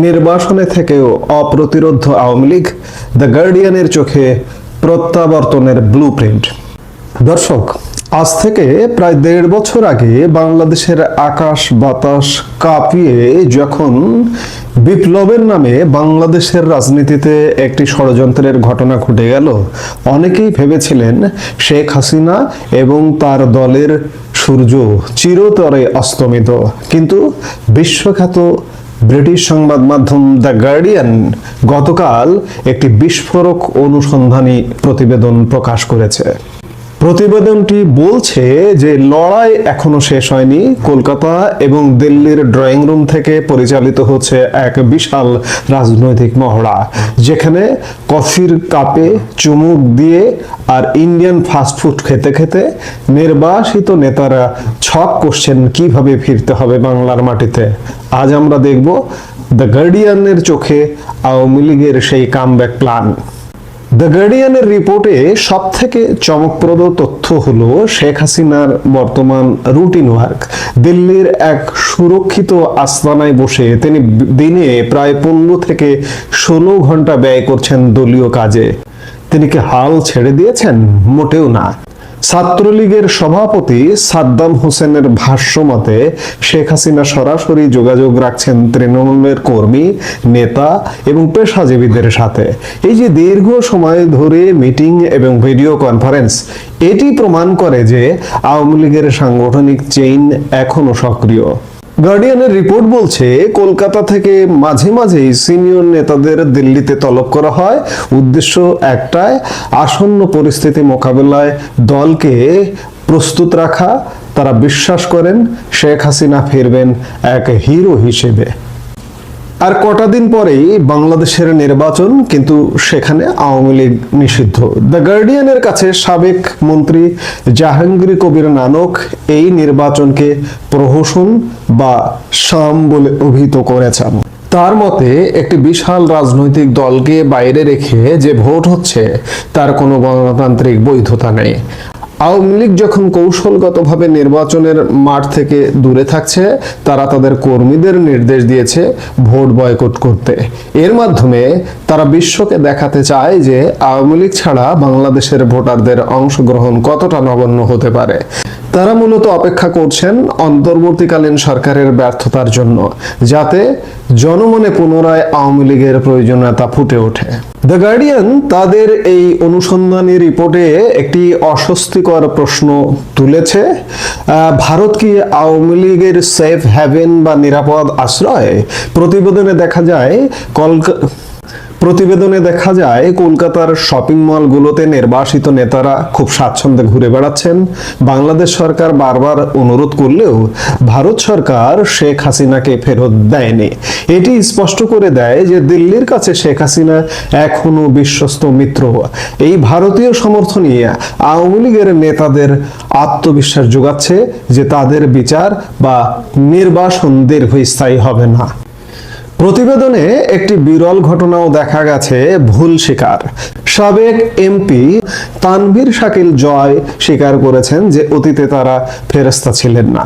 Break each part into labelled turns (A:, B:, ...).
A: নির্বাসনে থেকেও অপ্রতিরোধ্য আওয়ামী লীগ, দ্য গার্ডিয়ানের চোখে প্রত্যাবর্তনের ব্লুপ্রিন্ট। দর্শক, আজ থেকে প্রায় ১.৫ বছর আগে বাংলাদেশের আকাশ বাতাস কাঁপিয়ে যখন বিপ্লবের নামে বাংলাদেশের রাজনীতিতে একটি ষড়যন্ত্রের ঘটনা ঘটে গেল, অনেকেই ভেবেছিলেন শেখ হাসিনা এবং তার দলের সূর্য চিরতরে অস্তমিত। কিন্তু বিশ্বখ্যাত ব্রিটিশ সংবাদ মাধ্যম দ্য গার্ডিয়ান গতকাল একটি বিস্ফোরক অনুসন্ধানী প্রতিবেদন প্রকাশ করেছে। প্রতিবেদনটি বলছে যে লড়াই এখনো শেষ হয়নি। কলকাতা এবং দিল্লির ড্রয়িং রুম থেকে পরিচালিত হচ্ছে এক বিশাল রাজনৈতিক মহড়া, যেখানে কফির কাপে চুমুক দিয়ে আর ইন্ডিয়ান ফাস্টফুড খেতে খেতে নির্বাসিত নেতারা ছক কষছেন কিভাবে ফিরতে হবে বাংলার মাটিতে। আজ আমরা দেখব দ্য গার্ডিয়ানের চোখে আওয়ামী লীগের সেই কামব্যাক প্ল্যান। দ্য গার্ডিয়ানের রিপোর্টে সবথেকে চমকপ্রদ তথ্য হলো শেখ হাসিনার বর্তমান রুটিন ওয়ার্ক। দিল্লির এক সুরক্ষিত আস্তানায় বসে তিনি দিনে প্রায় ১৫ থেকে ১৬ ঘন্টা ব্যয় করছেন দলীয় কাজে। তিনি কি হাল ছেড়ে দিয়েছেন? মোটেও না। ছাত্রলীগের সভাপতি সাদ্দাম হোসেনের ভাষ্য মতে শেখ হাসিনা সরাসরি যোগাযোগ রাখছেন তৃণমূলের কর্মী, নেতা এবং পেশাজীবীদের সাথে। এই যে দীর্ঘ সময় ধরে মিটিং এবং ভিডিও কনফারেন্স, এটি প্রমাণ করে যে আওয়ামী লীগের সাংগঠনিক চেইন এখনো সক্রিয়। গার্ডিয়ানের রিপোর্ট বলছে কলকাতা থেকে মাঝে মাঝেই সিনিয়র নেতাদের দিল্লিতে তলব করা হয়। উদ্দেশ্য একটাই, আসন্ন পরিস্থিতি মোকাবেলায় দলকে প্রস্তুত রাখা। তারা বিশ্বাস করেন শেখ হাসিনা ফিরবেন এক হিরো হিসেবে। আর কটা দিন পরেই বাংলাদেশের নির্বাচন, কিন্তু সেখানে আওয়ামী লীগ নিষিদ্ধ। দ্য গার্ডিয়ানের কাছে সাবেক মন্ত্রী জাহাঙ্গীর কবির নানক এই নির্বাচনকে প্রহসন বা শাম বলে অভিহিত করেছেন। তার মতে একটি বিশাল রাজনৈতিক দলকে বাইরে রেখে যে ভোট হচ্ছে তার কোনো গণতান্ত্রিক বৈধতা নেই। আওয়ামী লীগ যখন কৌশলগতভাবে নির্বাচনের মাঠ থেকে দূরে থাকছে, তারা তাদের কর্মীদের নির্দেশ দিয়েছে ভোট বয়কট করতে। এর মাধ্যমে তারা বিশ্বকে দেখাতে চায় যে আওয়ামী লীগ ছাড়া বাংলাদেশের ভোটারদের অংশগ্রহণ কতটা নগণ্য হতে পারে। তারা মূলত অপেক্ষা করছেন অন্তর্বর্তীকালীন সরকারের ব্যর্থতার জন্য, যাতে জনমনে পুনরায় আওয়ামী লীগের প্রয়োজনীয়তা ফুটে ওঠে। দ্য গার্ডিয়ান তাদের এই অনুসন্ধানী রিপোর্টে একটি অস্বস্তিকর প্রশ্ন তুলেছে। ভারত কি আওয়ামী লীগের সেফ হ্যাভেন বা নিরাপদ আশ্রয়? প্রতিবেদনে দেখা যায় কলকাতার শপিং মলগুলোতে নির্বাসিত নেতারা খুব স্বাচ্ছন্দ্যে ঘুরে বেড়াচ্ছেন। বাংলাদেশ সরকার বারবার অনুরোধ করলেও ভারত সরকার শেখ হাসিনাকে ফেরত দেয়নি। এটি স্পষ্ট করে দেয় যে দিল্লির কাছে শেখ হাসিনা এখনো বিশ্বস্ত মিত্র। এই ভারতীয় সমর্থনই আওয়ামী লীগের নেতাদের আত্মবিশ্বাস যোগাচ্ছে যে তাদের বিচার বা নির্বাসন দীর্ঘস্থায়ী হবে না। প্রতিবেদনে একটি বিরল ঘটনাও দেখা গেছে ভুল স্বীকার। সাবেক এমপি তানভীর শাকিল জয় স্বীকার করেছেন যে অতীতে তারা ফেরেশতা ছিলেন না।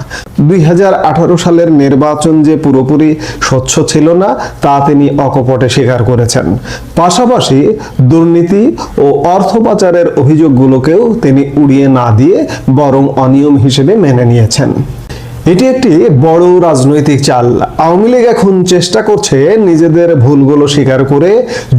A: ২০১৮ সালের নির্বাচন যে পুরোপুরি স্বচ্ছ ছিল না তা তিনি অকপটে স্বীকার করেছেন। পাশাপাশি দুর্নীতি ও অর্থ পাচারের অভিযোগগুলোকেও তিনি উড়িয়ে না দিয়ে বরং অনিয়ম হিসেবে মেনে নিয়েছেন। এটি একটি বড় রাজনৈতিক চাল। আওয়ামী লীগ এখন চেষ্টা করছে নিজেদের ভুলগুলো স্বীকার করে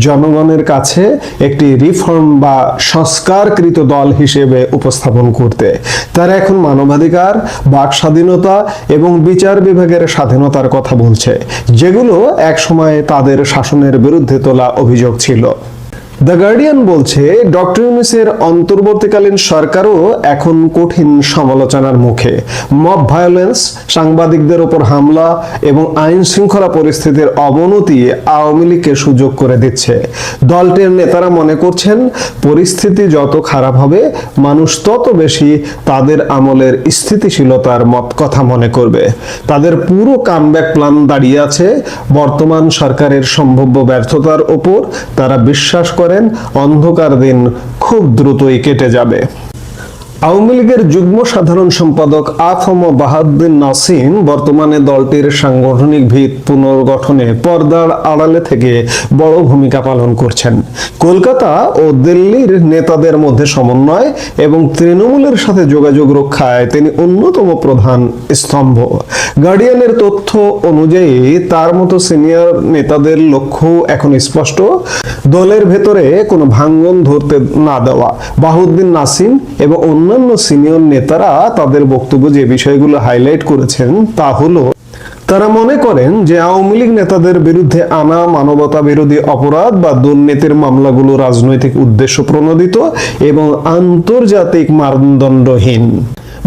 A: জনগণের কাছে একটি রিফর্ম বা সংস্কারকৃত দল হিসেবে উপস্থাপন করতে। তারা এখন মানবাধিকার, বাক স্বাধীনতা এবং বিচার বিভাগের স্বাধীনতার কথা বলছে, যেগুলো একসময় তাদের শাসনের বিরুদ্ধে তোলা অভিযোগ ছিল। দ্য গার্ডিয়ান বলছে ডক্টর ইউনূসের অন্তর্বর্তীকালীন সরকারও এখন কঠিন সমালোচনার মুখে। মব ভায়োলেন্স, সাংবাদিকদের উপর হামলা এবং আইন শৃঙ্খলা পরিস্থিতির অবনতি আওয়ামী লীগকে সুযোগ করে দিচ্ছে। দলটির নেতারা মনে করছেন পরিস্থিতি যত খারাপ হবে মানুষ তত বেশি তাদের আমলের স্থিতিশীলতার কথা মনে করবে। তাদের পুরো কামব্যাক প্ল্যান দাঁড়িয়ে আছে বর্তমান সরকারের সম্ভাব্য ব্যর্থতার উপর। তারা বিশ্বাস করেন অন্ধকার দিন খুব দ্রুতই কেটে যাবে। আওয়ামী লীগের যুগ্ম সাধারণ সম্পাদক আফম বাহাউদ্দিন নাসিম বর্তমানে দলটির সাংগঠনিক ভিত পুনর্গঠনে পর্দার আড়ালে থেকে বড় ভূমিকা পালন করছেন। কলকাতা ও দিল্লির নেতাদের মধ্যে সমন্বয় এবং তৃণমূলের সাথে যোগাযোগ রক্ষায় তিনি অন্যতম প্রধান স্তম্ভ। গার্ডিয়ানের তথ্য অনুযায়ী তার মতো সিনিয়র নেতাদের লক্ষ্য এখন স্পষ্ট, দলের ভেতরে কোনো ভাঙ্গন ধরতে না দেওয়া। বাহাউদ্দিন নাসিম এবং অন্যান্য সিনিয়র নেতারা তাদের বক্তব্য যে বিষয়গুলো হাইলাইট করেছেন তা হলো, তারা মনে করেন যে আওয়ামী লীগ নেতাদের বিরুদ্ধে আনা মানবতা বিরোধী অপরাধ বা দুর্নীতির মামলাগুলো রাজনৈতিক উদ্দেশ্য প্রণোদিত এবং আন্তর্জাতিক মানদণ্ডহীন।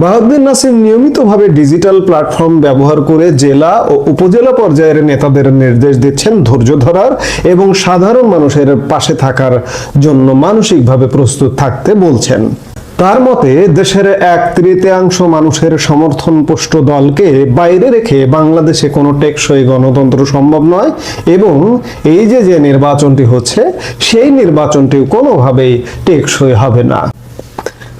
A: বাহাউদ্দিন নাসিম নিয়মিতভাবে ডিজিটাল প্ল্যাটফর্ম ব্যবহার করে জেলা ও উপজেলা পর্যায়ের নেতাদের নির্দেশ দিচ্ছেন ধৈর্য ধরার এবং সাধারণ মানুষের পাশে থাকার জন্য মানসিকভাবে প্রস্তুত থাকতে বলছেন। তার মতে দেশের 1/3 মানুষের সমর্থনপুষ্ট দলকে বাইরে রেখে বাংলাদেশে কোনো টেকসই গণতন্ত্র সম্ভব নয় এবং এই যে নির্বাচনটি হচ্ছে সেই নির্বাচনটি কোনোভাবেই টেকসই হবে না।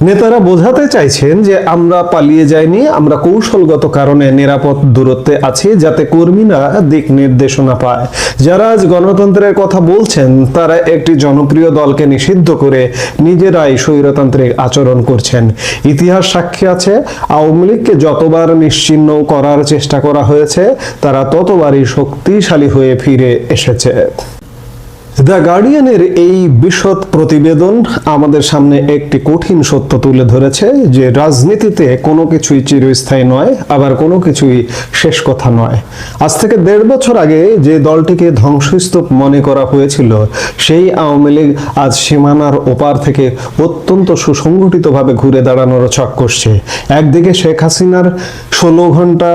A: নেতারা বোঝাতে চাইছেন যে আমরা পালিয়ে যাইনি, আমরা কৌশলগত কারণে নিরাপদ দূরত্বে আছি যাতে কর্মীরা দিক নির্দেশনা পায়। যারা আজ গণতন্ত্রের কথা বলছেন তারা একটি জনপ্রিয় দলকে নিষিদ্ধ করে নিজেরাই স্বৈরতান্ত্রিক আচরণ করছেন। ইতিহাস সাক্ষী আছে, আওয়ামী লীগকে যতবার নিশ্চিহ্ন করার চেষ্টা করা হয়েছে তারা ততবারই শক্তিশালী হয়ে ফিরে এসেছে। দ্য গার্ডিয়ানের এই বিশদ প্রতিবেদন আমাদের সামনে একটি কঠিন সত্য তুলে ধরেছে যে রাজনীতিতে কোনো কিছুই চিরস্থায়ী নয়, আবার কোনো কিছুই শেষ কথা নয়। আজ থেকে 1.5 বছর আগে যে দলটিকে ধ্বংসস্তূপ মনে করা হয়েছিল সেই আওয়ামী লীগ আজ সীমানার ওপার থেকে অত্যন্ত সুসংগঠিতভাবে ঘুরে দাঁড়ানোর ছক কষছে। একদিকে শেখ হাসিনার 16 ঘন্টা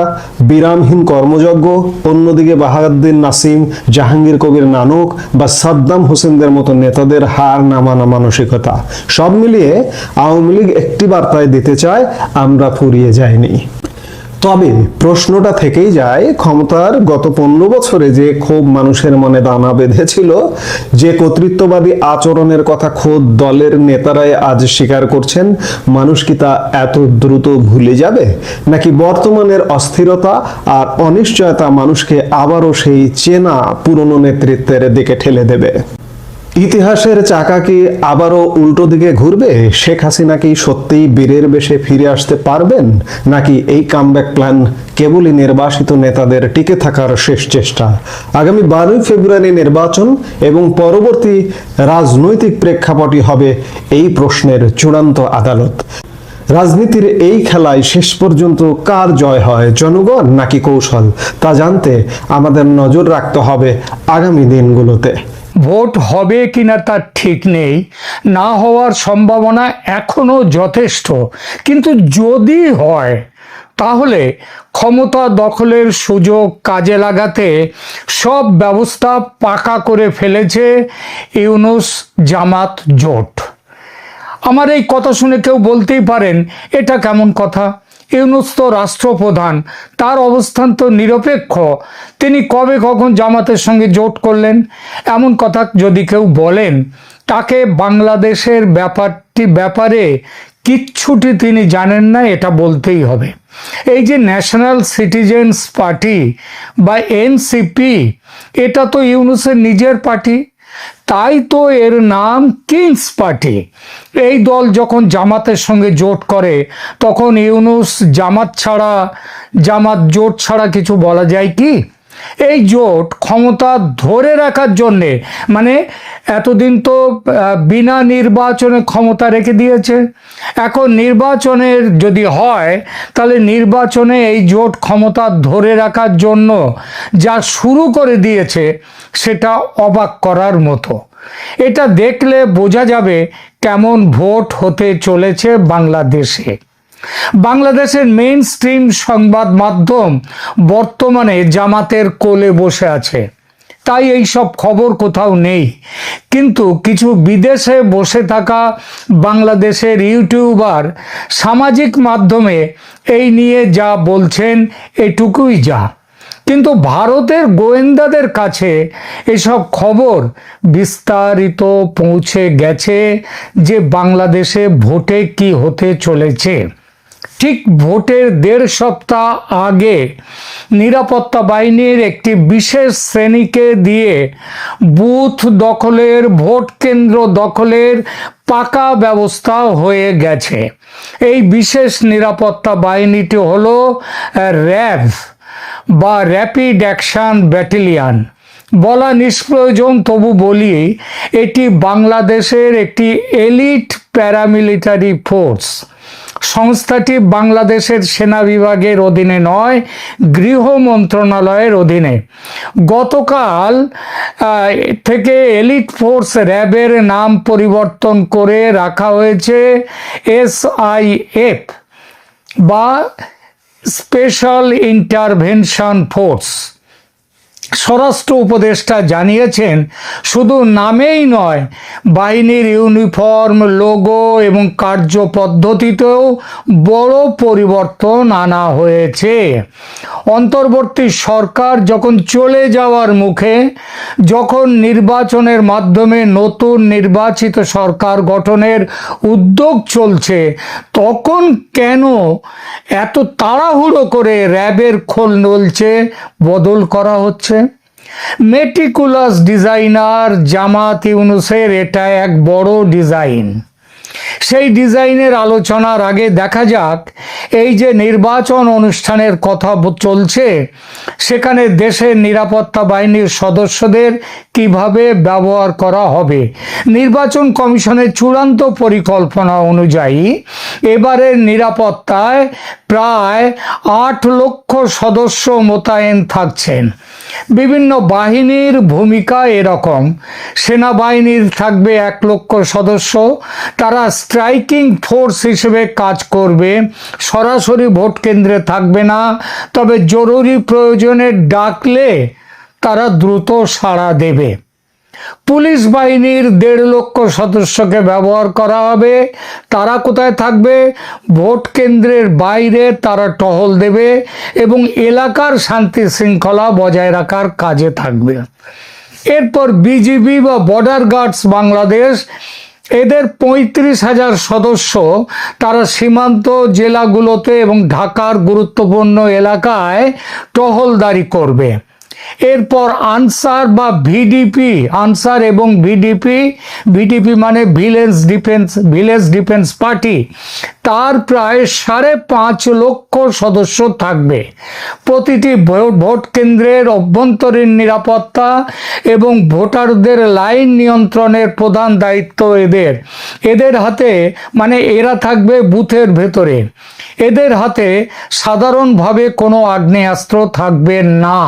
A: বিরামহীন কর্মযজ্ঞ, অন্যদিকে বাহাউদ্দিন নাসিম, জাহাঙ্গীর কবির নানক বা সাদ্দাম হোসেনদের মতো নেতাদের হার নামানো মানসিকতা। সব মিলিয়ে আওয়ামী লীগ একটি বার্তায় দিতে চায়, আমরা ফুরিয়ে যাইনি। তবে প্রশ্নটা থেকেই যায়, ক্ষমতার গত 15 বছরে যে ক্ষোভ মানুষের মনে দানা বেঁধেছিল, যে কর্তৃত্ববাদী আচরণের কথা খোদ দলের নেতারাই আজ স্বীকার করছেন, মানুষ কি তা এত দ্রুত ভুলে যাবে? নাকি বর্তমানের অস্থিরতা আর অনিশ্চয়তা মানুষকে আবারও সেই চেনা পুরনো নেতৃত্বের দিকে ঠেলে দেবে? ইতিহাসের চাকা কি আবারও উল্টো দিকে ঘুরবে? শেখ হাসিনা কি সত্যিই বীরের বেশে ফিরে আসতে পারবেন, নাকি এই কামব্যাক প্ল্যান কেবলই নির্বাসিত নেতাদের টিকে থাকার শেষ চেষ্টা? আগামী 12 ফেব্রুয়ারি নির্বাচন এবং পরবর্তী রাজনৈতিক প্রেক্ষাপটই হবে এই প্রশ্নের চূড়ান্ত আদালত। রাজনীতির এই খেলায় শেষ পর্যন্ত কার জয় হয়, জনগণ নাকি কৌশল? তা জানতে আমাদের নজর রাখতে হবে আগামী দিনগুলোতে।
B: ভোট হবে কিনা তার ঠিক নেই, না হওয়ার সম্ভাবনা এখনো যথেষ্ট, কিন্তু যদি হয় তাহলে ক্ষমতা দখলের সুযোগ কাজে লাগাতে সব ব্যবস্থা পাকা করে ফেলেছে ইউনূস জামাত জোট। আমার এই কথা শুনে কেউ বলতেই পারেন, এটা কেমন কথা? ইউনূস তো রাষ্ট্রপ্রধান, তার অবস্থান তো নিরপেক্ষ, তিনি কবে কখন জামাতের সঙ্গে জোট করলেন? এমন কথা যদি কেউ বলেন, তাকে বাংলাদেশের ব্যাপারে কিচ্ছুটি তিনি জানেন না, এটা বলতেই হবে। এই যে ন্যাশনাল সিটিজেন্স পার্টি বা এনসিপি, এটা তো ইউনূসের নিজের পার্টি, তাই তো এর নাম কিংস পার্টি। এই দল যখন জামাতের সঙ্গে জোট করে তখন ইউনূস জামাত জোট ছাড়া কিছু বলা যায় কি? এই জোট ক্ষমতা ধরে রাখার জন্যে, মানে এতদিন তো বিনা নির্বাচনে ক্ষমতা রেখে দিয়েছে, এখন নির্বাচনের যদি হয় তাহলে নির্বাচনে এই জোট ক্ষমতা ধরে রাখার জন্য যা শুরু করে দিয়েছে সেটা অবাক করার মতো। এটা দেখলে বোঝা যাবে কেমন ভোট হতে চলেছে বাংলাদেশে। বাংলাদেশের মেইন স্ট্রিম সংবাদ মাধ্যম বর্তমানে জামাতের কোলে বসে আছে, তাই এই সব খবর কোথাও নেই। কিন্তু কিছু বিদেশে বসে থাকা বাংলাদেশের ইউটিউবার সামাজিক মাধ্যমে এই নিয়ে যা বলছেন এটুকুই যা। কিন্তু ভারতের গোয়েন্দাদের কাছে এসব খবর বিস্তারিত পৌঁছে গেছে যে বাংলাদেশে ভোটে কি হতে চলেছে। ঠিক ভোটের 1.5 সপ্তাহ আগে নিরাপত্তা বাহিনীর একটি বিশেষ শ্রেণীকে দিয়ে বুথ দখলের, ভোট কেন্দ্র দখলের পাকা ব্যবস্থা হয়ে গেছে। এই বিশেষ নিরাপত্তা বাহিনীটি হলো র্যাব বা র্যাপিড অ্যাকশন ব্যাটালিয়ন। বলা নিষ্প্রয়োজন, তবু বলি এটি বাংলাদেশের একটি এলিট প্যারামিলিটারি ফোর্স। সংস্থাটি বাংলাদেশের সেনা বিভাগের অধীনে নয়, গৃহ মন্ত্রণালয়ের অধীনে। গতকাল থেকে এলিট ফোর্স র্যাবের নাম পরিবর্তন করে রাখা হয়েছে SIF বা স্পেশাল ইন্টারভেনশন ফোর্স। স্বরাষ্ট্র উপদেষ্টা জানিয়েছেন, শুধু নামেই নয়, বাহিনীর ইউনিফর্ম, লোগো এবং কার্যপদ্ধতিতেও বড় পরিবর্তন আনা হয়েছে। অন্তর্বর্তী সরকার যখন চলে যাওয়ার মুখে, যখন নির্বাচনের মাধ্যমে নতুন নির্বাচিত সরকার গঠনের উদ্যোগ চলছে, তখন কেন এত তাড়াহুড়ো করে র্যাবের খোল নলছে বদল করা হচ্ছে? মেটিকুলাস ডিজাইনার জামাত ইউনূসের এটা এক বড় ডিজাইন। সেই ডিজাইনের আলোচনার আগে দেখা যাক, এই যে নির্বাচন অনুষ্ঠানের কথা চলছে, সেখানে দেশের নিরাপত্তা বাহিনীর সদস্যদের কিভাবে ব্যবহার করা হবে। নির্বাচন কমিশনের চূড়ান্ত পরিকল্পনা অনুযায়ী এবারের নিরাপত্তায় প্রায় 8 লক্ষ সদস্য মোতায়েন থাকছেন। বিভিন্ন বাহিনীর ভূমিকা এরকম। সেনাবাহিনীর থাকবে 1 লক্ষ সদস্য, তারা স্ট্রাইকিং ফোর্স হিসেবে কাজ করবে, সরাসরি ভোট কেন্দ্রে থাকবে না, তবে জরুরি প্রয়োজনে ডাকলে তারা দ্রুত সাড়া দেবে। পুলিশ বাহিনীর 1.5 লক্ষ সদস্যকে ব্যবহার করা হবে। তারা কোথায় থাকবে? ভোট কেন্দ্রের বাইরে তারা টহল দেবে এবং এলাকার শান্তি শৃঙ্খলা বজায় রাখার কাজে থাকবে। এরপর বিজিবি বা বর্ডার গার্ডস বাংলাদেশ, এদের 35,000 সদস্য, তারা সীমান্ত জেলাগুলোতে এবং ঢাকার গুরুত্বপূর্ণ এলাকায় টহলদারি করবে। এরপর আনসার বা ভিডিপি, আনসার এবং ভিডিপি মানে ভিলেজ ডিফেন্স পার্টি, তার প্রায় 5.5 লক্ষ সদস্য থাকবে। প্রতিটি ভোট কেন্দ্রের অভ্যন্তরীণ নিরাপত্তা এবং ভোটারদের লাইন নিয়ন্ত্রণের প্রধান দায়িত্ব এদের হাতে, মানে এরা থাকবে বুথের ভেতরে। এদের হাতে সাধারণভাবে কোনো আগ্নেয়াস্ত্র থাকবে না।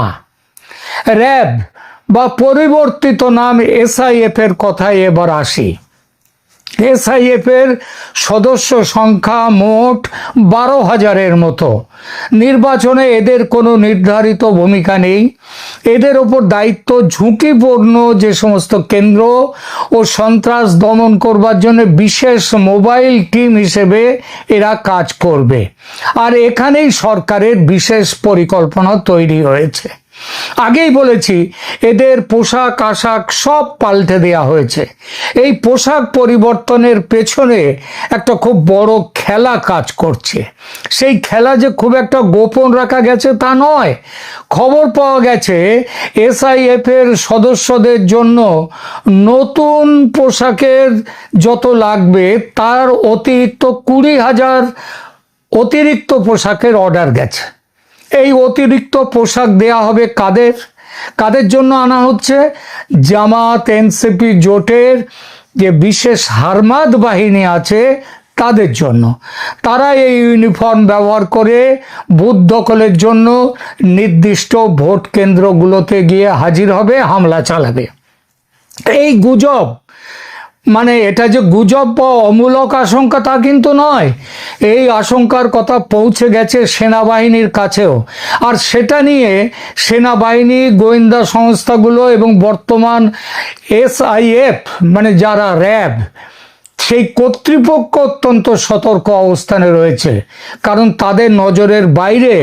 B: র্যাব বা পরিবর্তিত নাম SIF এর কথায় এবার আসি। SIF এর সদস্য সংখ্যা মোট 12,000-এর মতো। নির্বাচনে এদের কোনো নির্ধারিত ভূমিকা নেই। এদের ওপর দায়িত্ব ঝুঁকিপূর্ণ যে সমস্ত কেন্দ্র ও সন্ত্রাস দমন করবার জন্য বিশেষ মোবাইল টিম হিসেবে এরা কাজ করবে। আর এখানেই সরকারের বিশেষ পরিকল্পনা তৈরি হয়েছে। আগেই বলেছি, এদের পোশাক আশাক সব পাল্টে দেয়া হয়েছে। এই পোশাক পরিবর্তনের পেছনে একটা খুব বড় খেলা কাজ করছে। সেই খেলা যে খুব একটা গোপন রাখা গেছে তা নয়। খবর পাওয়া গেছে SIF এর সদস্যদের জন্য নতুন পোশাকের যত লাগবে তার অতিরিক্ত 20,000 অতিরিক্ত পোশাকের অর্ডার গেছে। এই অতিরিক্ত পোশাক দেয়া হবে কাদের জন্য আনা হচ্ছে? জামাত NCP জোটের যে বিশেষ হারমাদ বাহিনী আছে তাদের জন্য। তারা এই ইউনিফর্ম ব্যবহার করে বুথ দখলের জন্য নির্দিষ্ট ভোট কেন্দ্রগুলোতে গিয়ে হাজির হবে, হামলা চালাবে। এই গুজব, মানে এটা যে গুজব বা অমূলক আশঙ্কা তা কিন্তু নয়। এই আশঙ্কার কথা পৌঁছে গেছে সেনাবাহিনীর কাছেও। আর সেটা নিয়ে সেনাবাহিনী, গোয়েন্দা সংস্থাগুলো এবং বর্তমান SIF মানে যারা র্যাব, সেই কর্তৃপক্ষ অত্যন্ত সতর্ক অবস্থানে রয়েছে, কারণ তাদের নজরের বাইরে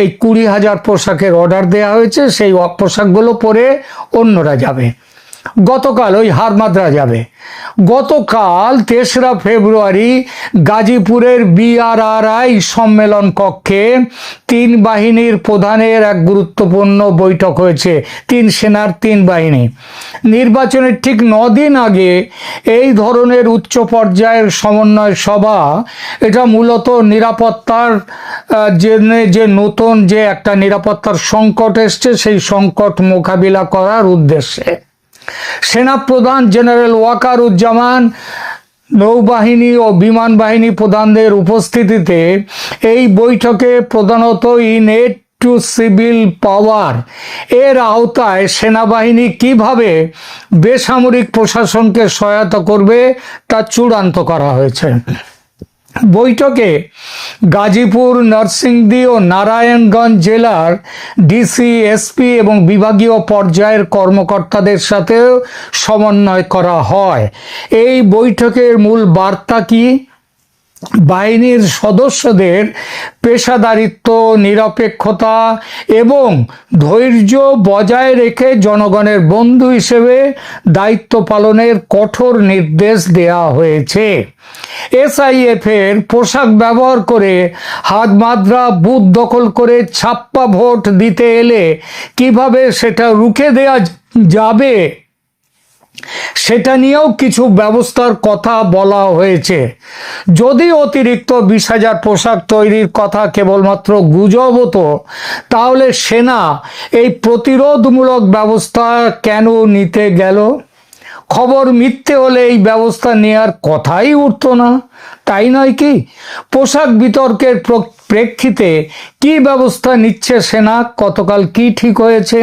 B: এই 20,000 পোশাকের অর্ডার দেওয়া হয়েছে। সেই পোশাকগুলো পরে অন্যরা যাবে। গতকাল ওই হারমাদরা যাবে। গতকাল 3রা ফেব্রুয়ারি গাজীপুরের BRRI সম্মেলন কক্ষে 3 বাহিনীর প্রধানের এক গুরুত্বপূর্ণ বৈঠক হয়েছে। 3 সেনার 3 বাহিনী। নির্বাচনের ঠিক 9 দিন আগে এই ধরনের উচ্চ পর্যায়ের সমন্বয় সভা, এটা মূলত নিরাপত্তার যে নতুন যে একটা নিরাপত্তার সংকট এসছে, সেই সংকট মোকাবিলা করার উদ্দেশ্যে সেনাপ্রধান জেনারেল ওয়াকারুজ্জামান, নৌবাহিনী ও বিমান বাহিনী প্রধানদের উপস্থিতিতে এই বৈঠকে প্রধানত ইনএড টু সিভিল পাওয়ার এর আওতায় সেনাবাহিনী কিভাবে বেসামরিক প্রশাসনকে সহায়তা করবে তা চূড়ান্ত করা হয়েছে। বৈঠকে গাজীপুর, নরসিংদী ও নারায়ণগঞ্জ জেলার ডিসি, এসপি এবং বিভাগীয় পর্যায়ের কর্মকর্তাদের সাথেও সমন্বয় করা হয়। এই বৈঠকের মূল বার্তা কি? বাহিনীর সদস্যদের পেশাদারিত্ব, নিরপেক্ষতা এবং ধৈর্য বজায় রেখে জনগণের বন্ধু হিসেবে দায়িত্ব পালনের কঠোর নির্দেশ দেওয়া হয়েছে। SIF এর পোশাক ব্যবহার করে হাতমাদ্রা বুথ দখল করে ছাপ্পা ভোট দিতে এলে কিভাবে সেটা রুখে দেওয়া যাবে, সেটা নিয়েও কিছু ব্যবস্থার কথা বলা হয়েছে। যদি অতিরিক্ত 20,000 পোশাক তৈরির কথা কেবলমাত্র গুজব হতো, তাহলে সেনা এই প্রতিরোধমূলক ব্যবস্থা কেন নিতে গেল? খবর মিথ্যে হলে এই ব্যবস্থা নেওয়ার কথাই উঠতো না, তাই নয় কি? পোশাক বিতর্কের প্রেক্ষিতে কি ব্যবস্থা নিচ্ছে সেনা? গতকাল কি ঠিক হয়েছে?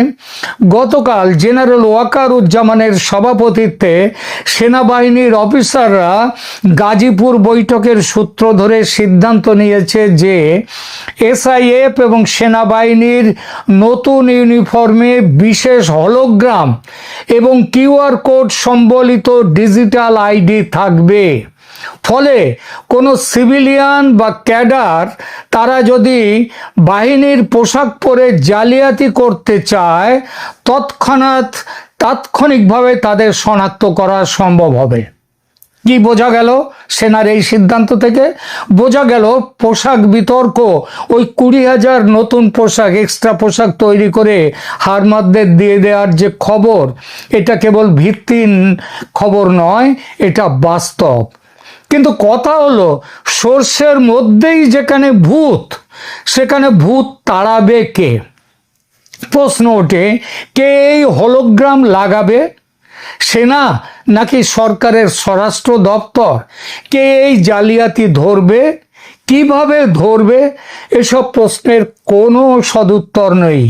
B: গতকাল জেনারেল ওয়াকারুজ্জামানের সভাপতিত্বে সেনাবাহিনীর অফিসাররা গাজীপুর বৈঠকের সূত্র ধরে সিদ্ধান্ত নিয়েছে যে SIF এবং সেনাবাহিনীর নতুন ইউনিফর্মে বিশেষ হলোগ্রাম এবং QR কোড সম্বলিত ডিজিটাল ID থাকবে। ফলে কোনো সিভিলিয়ান বা ক্যাডার তারা যদি বাহিনীর পোশাক পরে জালিয়াতি করতে চায়, তাৎক্ষণিকভাবে তাদের শনাক্ত করা সম্ভব হবে। কি বোঝা গেল সেনার এই সিদ্ধান্ত থেকে? বোঝা গেল পোশাক বিতর্ক, ওই 20,000 নতুন পোশাক, এক্সট্রা পোশাক তৈরি করে হারমাদদের দিয়ে দেওয়ার যে খবর, এটা কেবল ভিত্তিহীন খবর নয়, এটা বাস্তব। কিন্তু কথা হলো, সর্ষের মধ্যেই যেখানে ভূত, সেখানে ভূত তাড়াবে কে? প্রশ্ন ওঠে, কে এই হলোগ্রাম লাগাবে? সেনা নাকি সরকারের স্বরাষ্ট্র দপ্তর? কে এই জালিয়াতি ধরবে? কিভাবে ধরবে? এসব প্রশ্নের কোনো সদুত্তর নেই।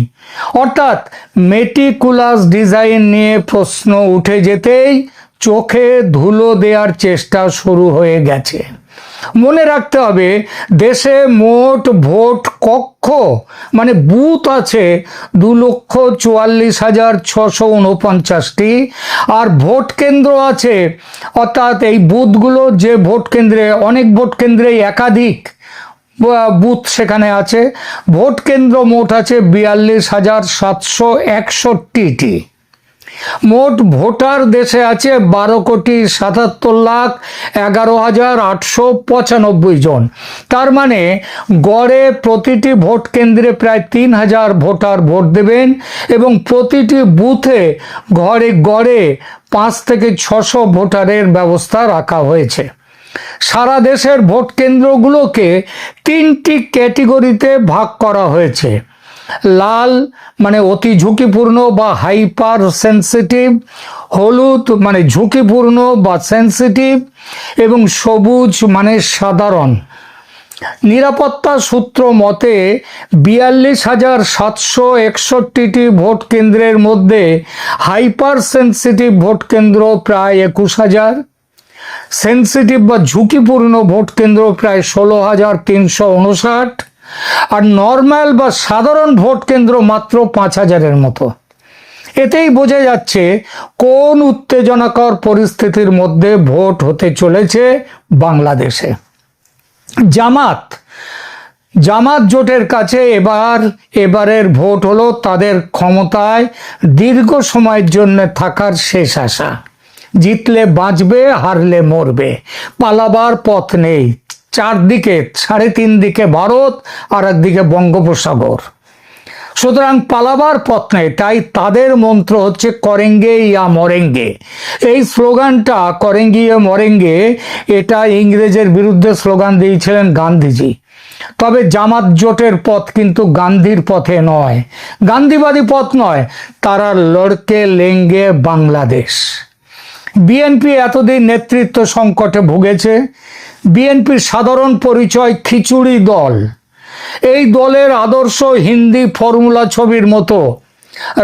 B: অর্থাৎ মেটিকুলাস ডিজাইন নিয়ে প্রশ্ন উঠে যেতেই চোখে ধুলো দেওয়ার চেষ্টা শুরু হয়ে গেছে। মনে রাখতে হবে, দেশে মোট ভোট কক্ষ মানে বুথ আছে 2,44,649টি, আর ভোট কেন্দ্র আছে, অর্থাৎ এই বুথগুলো যে ভোট কেন্দ্রে, অনেক ভোট কেন্দ্রে একাধিক বুথ সেখানে আছে। ভোট কেন্দ্র মোট আছে 42,761টি। মোট ভোটার দেশে আছে 12,77,11,895 জন। তার মানে গড়ে প্রতিটি ভোট কেন্দ্রে প্রায় 3,000 ভোটার ভোট দেবেন এবং প্রতিটি বুথে গড়ে 5 থেকে 600 ভোটারের ব্যবস্থা রাখা হয়েছে। সারা দেশের ভোট কেন্দ্রগুলোকে 3টি ক্যাটেগরিতে ভাগ করা হয়েছে। লাল মানে অতি ঝুঁকিপূর্ণ বা হাইপার সেন্সিটিভ, হলুদ মানে ঝুঁকিপূর্ণ বা সেন্সিটিভ, এবং সবুজ মানে সাধারণ। নিরাপত্তা সূত্র মতে 42,761টি ভোট কেন্দ্রের মধ্যে হাইপার সেন্সিটিভ ভোট কেন্দ্র প্রায় 21,000, সেন্সিটিভ বা ঝুঁকিপূর্ণ ভোট কেন্দ্র প্রায় 16,359, আর নর্মাল বা সাধারণ ভোট কেন্দ্র মাত্র 5,000-এর মতো। এতেই বোঝা যাচ্ছে কোন উত্তেজনাকর পরিস্থিতির মধ্যে ভোট হতে চলেছে বাংলাদেশে। জামাত জোটের কাছে এবারের ভোট হলো তাদের ক্ষমতায় দীর্ঘ সময়ের জন্য থাকার শেষ আশা। জিতলে বাঁচবে, হারলে মরবে, পালাবার পথ নেই। চারদিকে, 3.5 দিকে ভারত, আর একদিকে বঙ্গোপসাগর, সুতরাং পালাবার পথ নেই। তাই তাদের মন্ত্র হচ্ছে করেঙ্গে ইয়া মরেঙ্গে। এই স্লোগানটা করেঙ্গে ইয়া মরেঙ্গে, এটা ইংরেজের বিরুদ্ধে স্লোগান দিয়েছিলেন গান্ধীজি। তবে জামাত জোটের পথ কিন্তু গান্ধীর পথে নয়, গান্ধীবাদী পথ নয়, তারা লড়কে লেঙ্গে বাংলাদেশ। বিএনপি এতদিন নেতৃত্ব সংকটে ভুগেছে। বিএনপির সাধারণ পরিচয় খিচুড়ি দল। এই দলের আদর্শ হিন্দি ফর্মুলা ছবির মতো,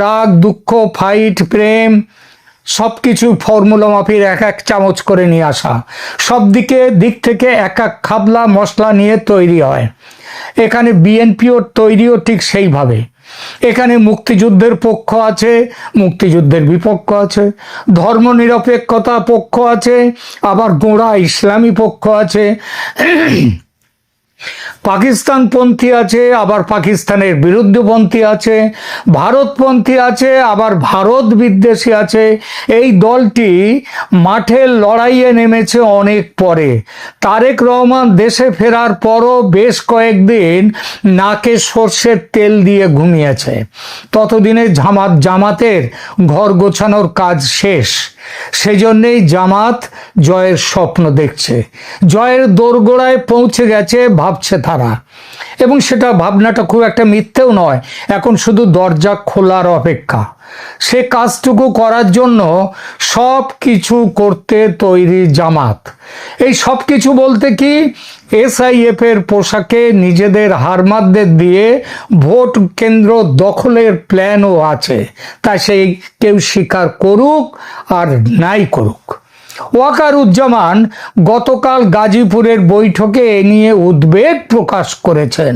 B: রাগ, দুঃখ, ফাইট, প্রেম সবকিছু ফর্মুলা মাফির এক এক চামচ করে নিয়ে আসা, সব দিক থেকে এক এক খাবলা মশলা নিয়ে তৈরি হয়। এখানে বিএনপিও তৈরিও ঠিক সেইভাবে। এখানে মুক্তিযুদ্ধের পক্ষ আছে, মুক্তিযুদ্ধের বিপক্ষ আছে, ধর্মনিরপেক্ষতা পক্ষ আছে, আবার গোঁড়া ইসলামী পক্ষ আছে, পাকিস্তানপন্থী আছে, আবার পাকিস্তানের বিরুদ্ধপন্থী আছে, ভারতপন্থী আছে, আবার ভারত বিদ্বেষী আছে। এই দলটি মাঠের লড়াইয়ে নেমেছে অনেক পরে। তারেক রহমান দেশে ফেরার পরও বেশ কয়েকদিন নাকে সর্ষের তেল দিয়ে ঘুমিয়েছে। ততদিনে জামাতের ঘর গোছানোর কাজ শেষ। সেজন্যেই জামাত জয়ের স্বপ্ন দেখছে, জয়ের দোরগোড়ায় পৌঁছে গেছে ভাবছে তারা। এবং সেটা ভাবনাটা খুব একটা মিথ্যেও নয়, এখন শুধু দরজা খোলার অপেক্ষা। সে কাজটুকু করার জন্য সব কিছু করতে তৈরি জামাত। এই সব কিছু বলতে কি, SIF এর পোশাকে নিজেদের হারমাদদের দিয়ে ভোট কেন্দ্র দখলের প্ল্যানও আছে। তা সেই কেউ স্বীকার করুক আর নাই করুক। ওয়াকারুজ্জামান গতকাল গাজীপুরের বৈঠকে এ নিয়ে উদ্বেগ প্রকাশ করেছেন,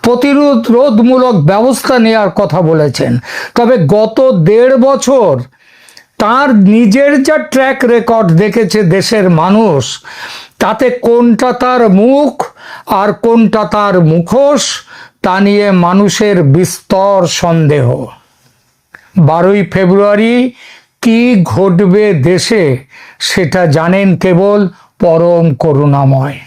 B: প্রতিরোধমূলক ব্যবস্থা নেওয়ার কথা বলেছেন। তবে গত 1.5 বছর তার নিজের যা ট্র্যাক রেকর্ড দেখেছে দেশের মানুষ, তাতে কোনটা তার মুখ আর কোনটা তার মুখোশ, তা নিয়ে মানুষের বিস্তর সন্দেহ। 12ই ফেব্রুয়ারি কি ঘটবে দেশে, সেটা জানেন কেবল পরম করুণাময়।